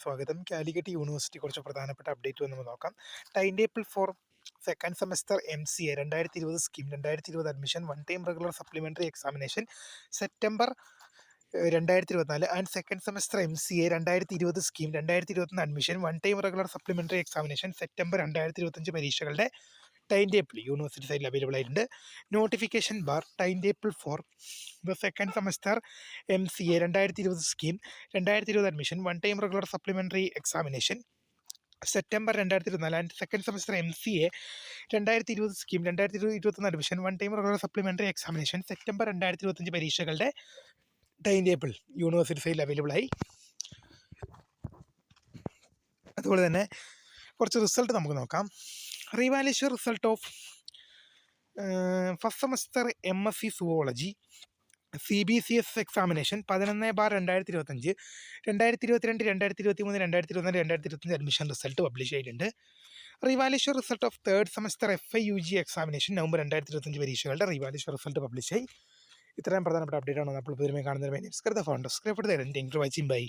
സ്വാഗതം. കാലിക്കറ്റ് യൂണിവേഴ്സിറ്റി കുറച്ച് പ്രധാനപ്പെട്ട അപ്ഡേറ്റ് നമുക്ക് നോക്കാം. Time table for second semester MCA 2020 scheme 2020 admission one time regular supplementary examination September 2024 and second semester MCA 2020 scheme 2021 admission one time regular supplementary examination September 2025 പരീക്ഷകളുടെ time table university സൈറ്റിൽ available ആയിട്ടുണ്ട്. Notification bar time table for the second semester MCA 2020 scheme 2020 admission one time regular supplementary examination September 2024 and second semester MCA 2020 scheme 2021 admission one time regular supplementary examination September 2025 പരീക്ഷകളുടെ time table university സൈറ്റിൽ available ആയി. അതുപോലെ തന്നെ കുറച്ച് result നമുക്ക് നോക്കാം. Revaluation result of first semester MSc zoology CBCS examination 11/2025 2022 2023 2024 2025 admission result publish ചെയ്തിട്ടുണ്ട്. Revaluation result of third semester FIUG examination November 2025 പരീക്ഷകളുടെ റീവാലുവേഷൻ റിസൾട്ട് പബ്ലിഷ് ആയി. ഇത്രയും പ്രധാനപ്പെട്ട അപ്ഡേറ്റ് ആണ് നമ്മൾ പുതിയ കാണുന്നത്. Founder script by